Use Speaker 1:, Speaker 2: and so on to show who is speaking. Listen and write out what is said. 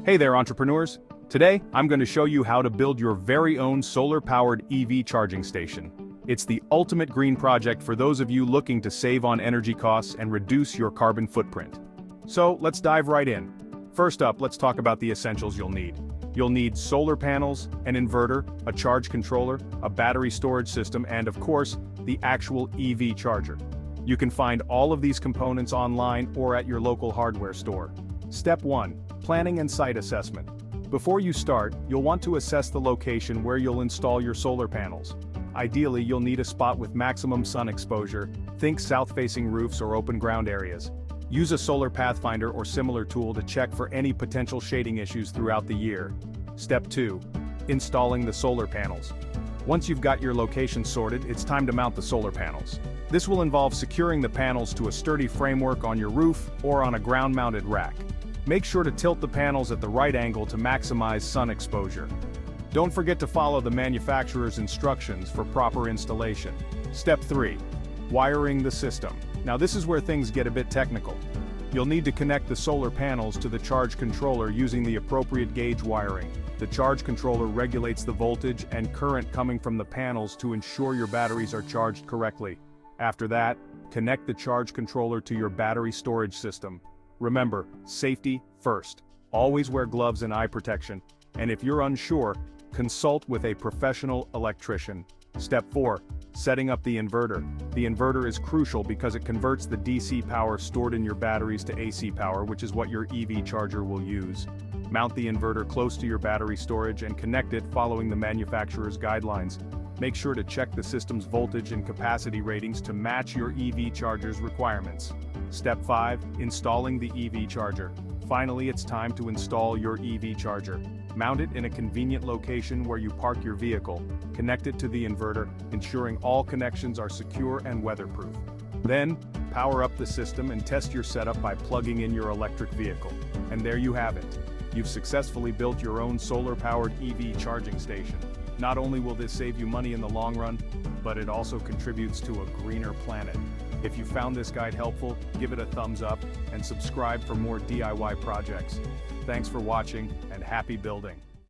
Speaker 1: Hey there, entrepreneurs! Today, I'm going to show you how to build your very own solar-powered EV charging station. It's the ultimate green project for those of you looking to save on energy costs and reduce your carbon footprint. So, let's dive right in. First up, let's talk about the essentials you'll need. You'll need solar panels, an inverter, a charge controller, a battery storage system, and of course, the actual EV charger. You can find all of these components online or at your local hardware store. Step 1. Planning and site assessment. Before you start, you'll want to assess the location where you'll install your solar panels. Ideally, you'll need a spot with maximum sun exposure, think south-facing roofs or open ground areas. Use a solar pathfinder or similar tool to check for any potential shading issues throughout the year. Step 2. Installing the solar panels. Once you've got your location sorted, it's time to mount the solar panels. This will involve securing the panels to a sturdy framework on your roof or on a ground-mounted rack. Make sure to tilt the panels at the right angle to maximize sun exposure. Don't forget to follow the manufacturer's instructions for proper installation. Step 3. Wiring the system. Now this is where things get a bit technical. You'll need to connect the solar panels to the charge controller using the appropriate gauge wiring. The charge controller regulates the voltage and current coming from the panels to ensure your batteries are charged correctly. After that, connect the charge controller to your battery storage system. Remember, safety first. Always wear gloves and eye protection. And if you're unsure, consult with a professional electrician. Step 4. Setting up the inverter. The inverter is crucial because it converts the DC power stored in your batteries to AC power, which is what your EV charger will use. Mount the inverter close to your battery storage and connect it following the manufacturer's guidelines. Make sure to check the system's voltage and capacity ratings to match your EV charger's requirements. Step 5. Installing the EV charger. Finally, it's time to install your EV charger. Mount it in a convenient location where you park your vehicle. Connect it to the inverter, ensuring all connections are secure and weatherproof. Then, power up the system and test your setup by plugging in your electric vehicle. And there you have it. You've successfully built your own solar-powered EV charging station. Not only will this save you money in the long run, but it also contributes to a greener planet. If you found this guide helpful, give it a thumbs up and subscribe for more DIY projects. Thanks for watching and happy building.